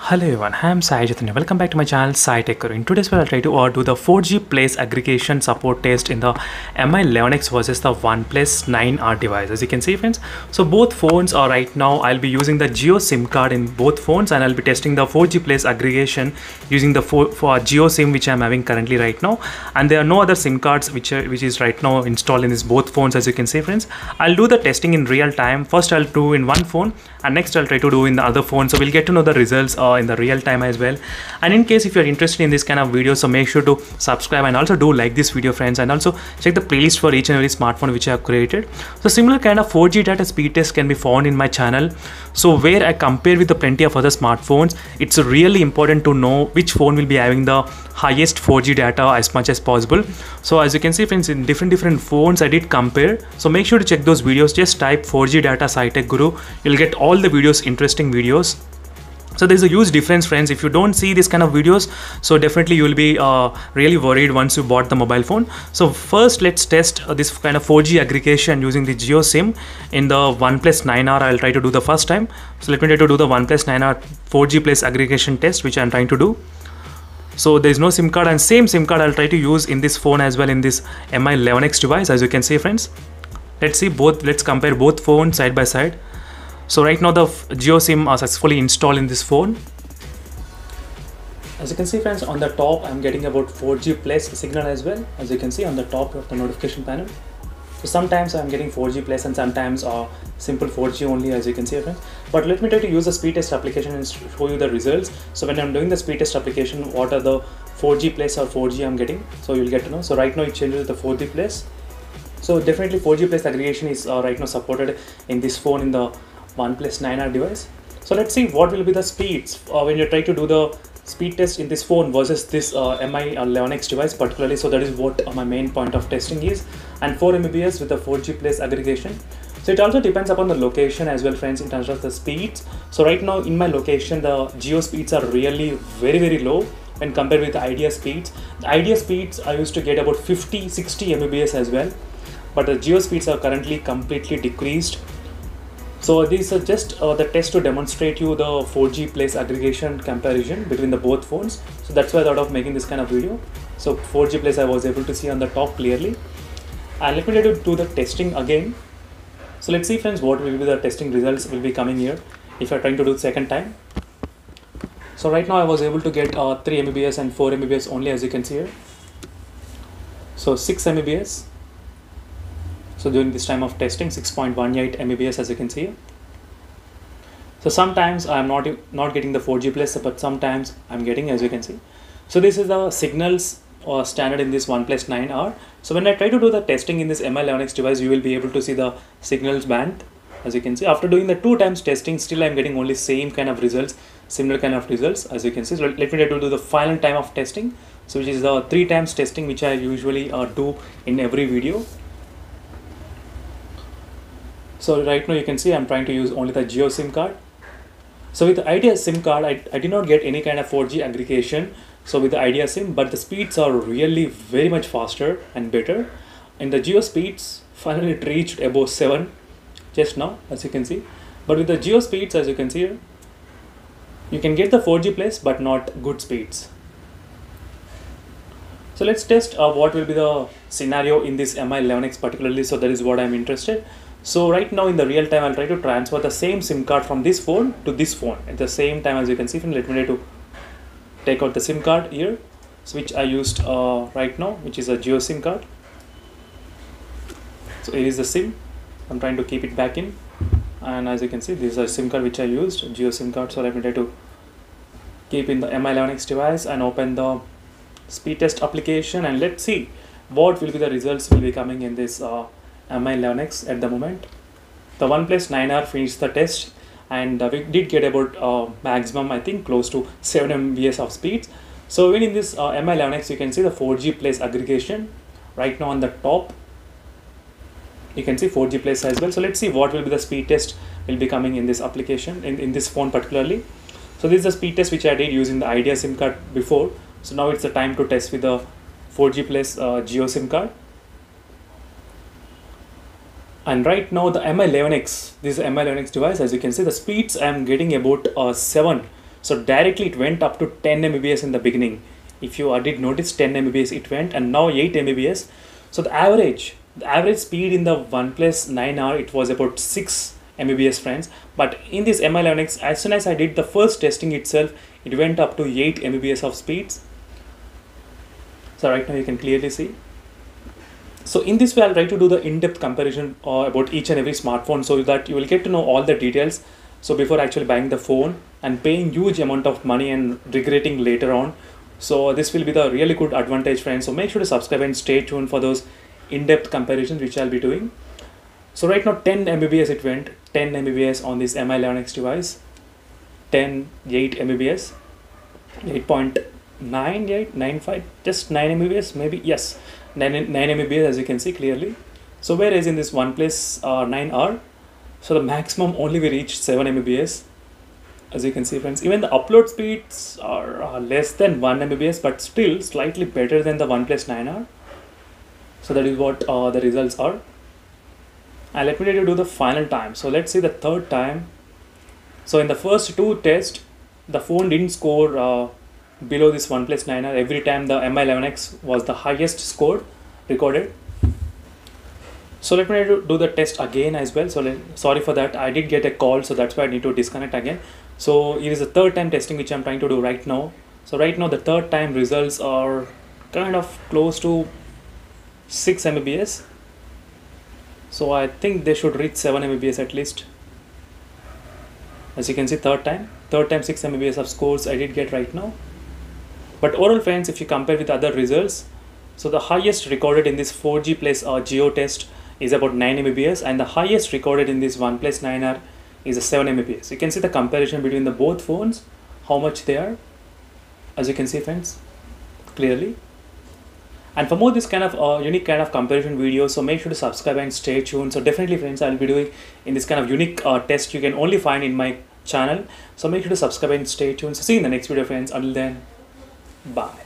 Hello everyone, I am Sai Chaitanya. Welcome back to my channel Sai Tech Guru. In today's video, I'll try to do the 4G place aggregation support test in the Mi11X versus the OnePlus 9R device. As you can see, friends, so both phones are right now. I'll be using the Jio SIM card in both phones, and I'll be testing the 4G place aggregation using the for Jio SIM which I'm having currently right now. And there are no other SIM cards which is right now installed in these both phones. As you can see, friends, I'll do the testing in real time. First, I'll do in one phone, and next I'll try to do in the other phone. So we'll get to know the results in the real time as well. And in case if you're interested in this kind of videos, so make sure to subscribe and also do like this video, friends, and also check the playlist for each and every smartphone which I have created. So similar kind of 4G data speed test can be found in my channel, so where I compare with the plenty of other smartphones. It's really important to know which phone will be having the highest 4G data as much as possible. So as you can see, friends, in different phones I did compare, so make sure to check those videos. Just type 4G data Sai Tech Guru, you'll get all the videos, interesting videos. So there's a huge difference, friends. If you don't see this kind of videos, so definitely you will be really worried once you bought the mobile phone. So first, let's test this kind of 4G aggregation using the Jio SIM in the OnePlus 9R. I'll try to do the first time. So let me try to do the OnePlus 9R 4G place aggregation test, which I'm trying to do. So there is no SIM card, and same SIM card I'll try to use in this phone as well, in this Mi11X device. As you can see, friends, let's see both. Let's compare both phones side by side. So right now the Jio SIM are successfully installed in this phone. As you can see, friends, on the top I'm getting about 4G plus signal as well. As you can see on the top of the notification panel. So sometimes I'm getting 4G plus and sometimes simple 4G only, as you can see, friends. But let me try to use the speed test application and show you the results. So when I'm doing the speed test application, what are the 4G plus or 4G I'm getting, so you'll get to know. So right now it changes to the 4G plus. So definitely 4G plus aggregation is right now supported in this phone, in the OnePlus 9R device. So let's see what will be the speeds when you try to do the speed test in this phone versus this Mi11X device particularly. So that is what my main point of testing is, and 4 Mbps with the 4G plus aggregation. So it also depends upon the location as well, friends, in terms of the speeds. So right now in my location, the Jio speeds are really very low when compared with the Idea speeds. The Idea speeds I used to get about 50-60 Mbps as well, but the Jio speeds are currently completely decreased. So these are just the test to demonstrate you the 4G place aggregation comparison between the both phones. So that's why I thought of making this kind of video. So 4G place I was able to see on the top clearly. And let me try to do the testing again. So let's see, friends, what will be the testing results will be coming here if you're trying to do the second time. So right now I was able to get 3 Mbps and 4 Mbps only, as you can see here. So 6 Mbps. So during this time of testing, 6.18 Mbps, as you can see. So sometimes I'm not getting the 4G plus, but sometimes I'm getting, as you can see. So this is the signals standard in this OnePlus 9R. So when I try to do the testing in this Mi11X device, you will be able to see the signals band, as you can see. After doing the 2 times testing, still I'm getting only same kind of results, similar kind of results, as you can see. So let me try to do the final time of testing, so which is the 3 times testing which I usually do in every video. So right now you can see I'm trying to use only the Jio SIM card. So with the Idea SIM card, I did not get any kind of 4G aggregation. So with the Idea SIM, but the speeds are really very much faster and better. And the Jio speeds finally it reached above 7 just now, as you can see. But with the Jio speeds, as you can see here, you can get the 4G plus but not good speeds. So let's test what will be the scenario in this Mi11X particularly. So that is what I'm interested. So right now in the real time, I'll try to transfer the same SIM card from this phone to this phone at the same time, as you can see. Let me try to take out the SIM card here, which I used right now, which is a Jio SIM card. So here is the SIM. I'm trying to keep it back in, and as you can see, this is a SIM card which I used, Jio SIM card. So let me try to keep in the Mi11X device and open the speed test application, and let's see what will be the results will be coming in this Mi11X at the moment. The OnePlus 9R finished the test, and we did get about maximum, I think, close to 7 Mbps of speeds. So even in this Mi11X, you can see the 4G place aggregation right now on the top. You can see 4G place as well. So let's see what will be the speed test will be coming in this application, in this phone particularly. So this is the speed test which I did using the Idea SIM card before. So now it's the time to test with the 4G plus Jio SIM card. And right now the Mi11X, this is Mi11X device, as you can see the speeds I am getting about 7. So directly it went up to 10 Mbps in the beginning. If you did notice, 10 Mbps it went, and now 8 Mbps. So the average speed in the OnePlus 9R, it was about 6 Mbps, friends. But in this Mi11X, as soon as I did the first testing itself, it went up to 8 Mbps of speeds. So right now you can clearly see. So in this way, I'll try to do the in-depth comparison about each and every smartphone, so that you will get to know all the details. So before actually buying the phone and paying huge amount of money and regretting later on. So this will be the really good advantage, friends. So make sure to subscribe and stay tuned for those in-depth comparisons which I'll be doing. So right now 10 Mbps it went, 10 Mbps on this Mi11X device, 8 Mbps, 8.9895, just 9 Mbps maybe, yes, 9 Mbps as you can see clearly. So whereas in this OnePlus 9R, so the maximum only we reached 7 Mbps. As you can see, friends, even the upload speeds are less than 1 Mbps, but still slightly better than the OnePlus 9R. So that is what the results are. And let me try to do the final time. So let's see the third time. So in the first two tests, the phone didn't score below this OnePlus 9R. Every time the Mi11X was the highest score recorded. So let me try to do the test again as well. So sorry for that, I did get a call, so that's why I need to disconnect again. So it is the third time testing which I'm trying to do right now. So right now the third time results are kind of close to 6 Mbps. So I think they should reach 7 Mbps at least. As you can see, third time 6 Mbps of scores I did get right now. But overall, friends, if you compare with other results, so the highest recorded in this 4G plus Geo test is about 9 Mbps, and the highest recorded in this OnePlus 9R is a 7 Mbps. You can see the comparison between the both phones, how much they are, as you can see, friends, clearly. And for more this kind of unique kind of comparison videos, so make sure to subscribe and stay tuned. So definitely, friends, I'll be doing in this kind of unique test you can only find in my channel. So make sure to subscribe and stay tuned. So see you in the next video, friends. Until then, bye.